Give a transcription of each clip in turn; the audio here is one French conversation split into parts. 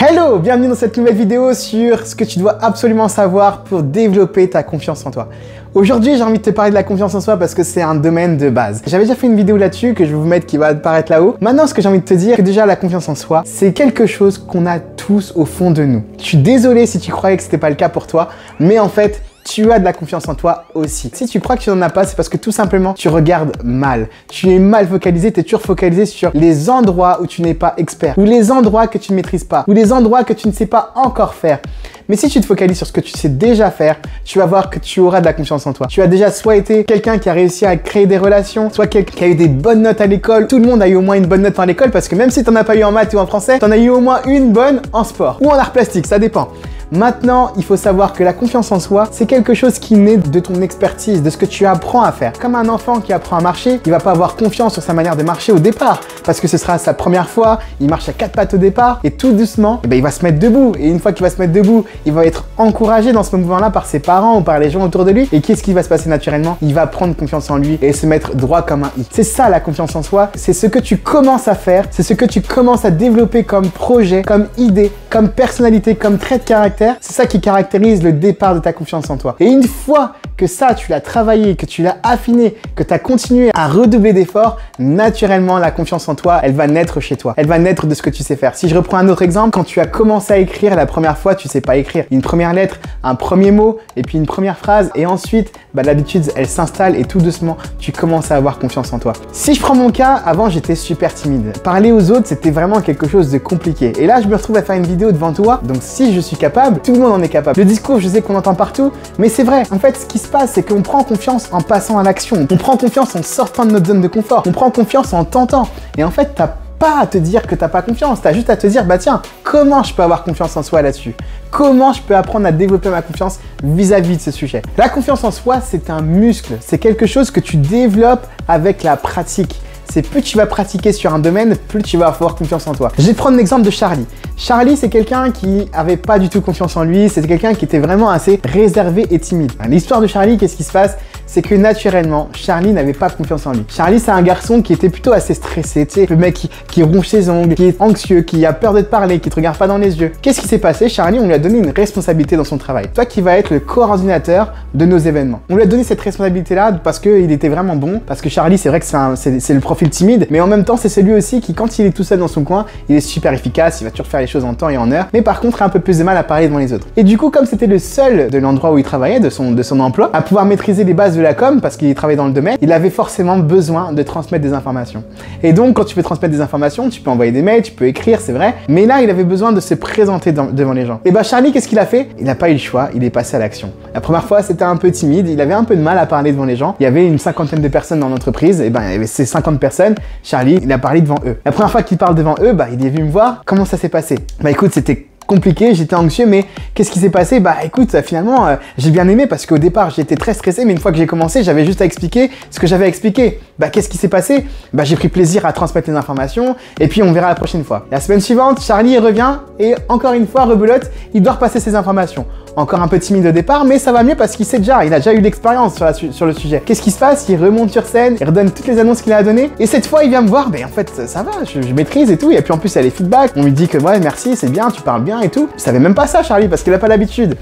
Hello, bienvenue dans cette nouvelle vidéo sur ce que tu dois absolument savoir pour développer ta confiance en toi. Aujourd'hui, j'ai envie de te parler de la confiance en soi parce que c'est un domaine de base. J'avais déjà fait une vidéo là-dessus que je vais vous mettre qui va apparaître là-haut. Maintenant, ce que j'ai envie de te dire, c'est que déjà la confiance en soi, c'est quelque chose qu'on a tous au fond de nous. Je suis désolé si tu croyais que c'était pas le cas pour toi, mais en fait, tu as de la confiance en toi aussi. Si tu crois que tu n'en as pas, c'est parce que tout simplement, tu regardes mal. Tu es mal focalisé, tu es toujours focalisé sur les endroits où tu n'es pas expert, ou les endroits que tu ne maîtrises pas, ou les endroits que tu ne sais pas encore faire. Mais si tu te focalises sur ce que tu sais déjà faire, tu vas voir que tu auras de la confiance en toi. Tu as déjà soit été quelqu'un qui a réussi à créer des relations, soit quelqu'un qui a eu des bonnes notes à l'école. Tout le monde a eu au moins une bonne note à l'école parce que même si tu n'en as pas eu en maths ou en français, tu en as eu au moins une bonne en sport ou en art plastique, ça dépend. Maintenant, il faut savoir que la confiance en soi, c'est quelque chose qui naît de ton expertise, de ce que tu apprends à faire. Comme un enfant qui apprend à marcher, il va pas avoir confiance sur sa manière de marcher au départ parce que ce sera sa première fois, il marche à quatre pattes au départ et tout doucement, il va se mettre debout. Et une fois qu'il va se mettre debout, il va être encouragé dans ce mouvement-là par ses parents ou par les gens autour de lui. Et qu'est-ce qui va se passer naturellement? Il va prendre confiance en lui et se mettre droit comme un i. C'est ça la confiance en soi, c'est ce que tu commences à faire, c'est ce que tu commences à développer comme projet, comme idée, comme personnalité, comme trait de caractère. C'est ça qui caractérise le départ de ta confiance en toi. Et une fois que ça, tu l'as travaillé, que tu l'as affiné, que tu as continué à redoubler d'efforts, naturellement, la confiance en toi, elle va naître chez toi. Elle va naître de ce que tu sais faire. Si je reprends un autre exemple, quand tu as commencé à écrire la première fois, tu sais pas écrire. Une première lettre, un premier mot, et puis une première phrase, et ensuite, l'habitude, elle s'installe et tout doucement, tu commences à avoir confiance en toi. Si je prends mon cas, avant, j'étais super timide. Parler aux autres, c'était vraiment quelque chose de compliqué. Et là, je me retrouve à faire une vidéo devant toi, donc si je suis capable, tout le monde en est capable. Le discours, je sais qu'on entend partout, mais c'est vrai. En fait, ce qui se passe, c'est qu'on prend confiance en passant à l'action. On prend confiance en sortant de notre zone de confort. On prend confiance en tentant. Et en fait, t'as pas à te dire que t'as pas confiance. T'as juste à te dire, tiens, comment je peux avoir confiance en soi là-dessus? Comment je peux apprendre à développer ma confiance vis-à-vis de ce sujet? La confiance en soi, c'est un muscle. C'est quelque chose que tu développes avec la pratique. C'est plus tu vas pratiquer sur un domaine, plus tu vas avoir confiance en toi. Je vais te prendre l'exemple de Charlie. Charlie, c'est quelqu'un qui avait pas du tout confiance en lui. C'était quelqu'un qui était vraiment assez réservé et timide. L'histoire de Charlie, qu'est-ce qui se passe? C'est que naturellement, Charlie n'avait pas confiance en lui. Charlie, c'est un garçon qui était plutôt assez stressé. Tu sais, le mec qui ronge ses ongles, qui est anxieux, qui a peur de te parler, qui te regarde pas dans les yeux. Qu'est-ce qui s'est passé? Charlie, on lui a donné une responsabilité dans son travail. Toi qui vas être le coordinateur de nos événements. On lui a donné cette responsabilité-là parce qu'il était vraiment bon. Parce que Charlie, c'est vrai que c'est le profil timide, mais en même temps, c'est celui aussi qui, quand il est tout seul dans son coin, il est super efficace, il va toujours faire les choses en temps et en heure. Mais par contre, il a un peu plus de mal à parler devant les autres. Et du coup, comme c'était le seul de l'endroit où il travaillait, de son emploi, à pouvoir maîtriser les bases de la com, parce qu'il travaillait dans le domaine, il avait forcément besoin de transmettre des informations. Et donc, quand tu peux transmettre des informations, tu peux envoyer des mails, tu peux écrire, c'est vrai. Mais là, il avait besoin de se présenter devant les gens. Et Charlie, qu'est-ce qu'il a fait? Il n'a pas eu le choix, il est passé à l'action. La première fois, c'était un peu timide, il avait un peu de mal à parler devant les gens. Il y avait une cinquantaine de personnes dans l'entreprise, et il y avait ces 50 personnes. Charlie, il a parlé devant eux. La première fois qu'il parle devant eux, il est venu me voir. Comment ça s'est passé? Écoute, c'était compliqué, j'étais anxieux, mais qu'est-ce qui s'est passé? Écoute, finalement, j'ai bien aimé parce qu'au départ, j'étais très stressé, mais une fois que j'ai commencé, j'avais juste à expliquer ce que j'avais à expliquer. Qu'est-ce qui s'est passé? J'ai pris plaisir à transmettre les informations et puis on verra la prochaine fois. La semaine suivante, Charlie revient et encore une fois, rebelote, il doit repasser ses informations. Encore un peu timide au départ, mais ça va mieux parce qu'il sait déjà, il a déjà eu l'expérience sur le sujet. Qu'est-ce qui se passe? Il remonte sur scène, il redonne toutes les annonces qu'il a données et cette fois, il vient me voir, en fait, ça va, je maîtrise et tout. Et puis en plus, il y a les feedbacks, on lui dit que ouais, merci, c'est bien, tu parles bien et tout. Je savais même pas ça, Charlie, parce qu'il a pas l'habitude.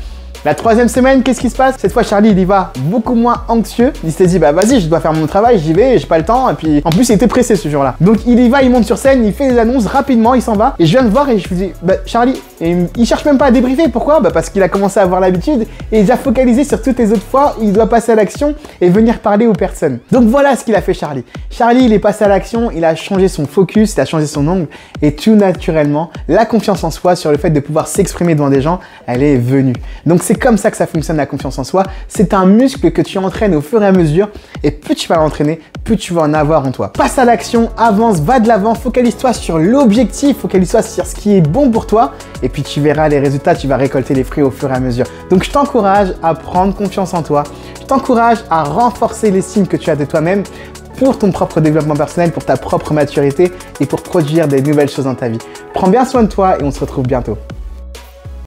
La troisième semaine, qu'est-ce qui se passe? Cette fois, Charlie, il y va beaucoup moins anxieux. Il s'est dit, vas-y, je dois faire mon travail, j'y vais, j'ai pas le temps. Et puis, en plus, il était pressé ce jour-là. Donc, il y va, il monte sur scène, il fait des annonces rapidement, il s'en va. Et je viens de voir et je lui dis, Charlie, et il cherche même pas à débriefer. Pourquoi? Parce qu'il a commencé à avoir l'habitude et il a focalisé sur toutes les autres fois. Il doit passer à l'action et venir parler aux personnes. Donc, voilà ce qu'il a fait, Charlie. Charlie, il est passé à l'action, il a changé son focus, il a changé son angle et tout naturellement, la confiance en soi sur le fait de pouvoir s'exprimer devant des gens, elle est venue. Donc, c'est comme ça que ça fonctionne la confiance en soi. C'est un muscle que tu entraînes au fur et à mesure et plus tu vas l'entraîner, plus tu vas en avoir en toi. Passe à l'action, avance, va de l'avant, focalise-toi sur l'objectif, focalise-toi sur ce qui est bon pour toi et puis tu verras les résultats, tu vas récolter les fruits au fur et à mesure. Donc je t'encourage à prendre confiance en toi, je t'encourage à renforcer l'estime que tu as de toi-même pour ton propre développement personnel, pour ta propre maturité et pour produire des nouvelles choses dans ta vie. Prends bien soin de toi et on se retrouve bientôt.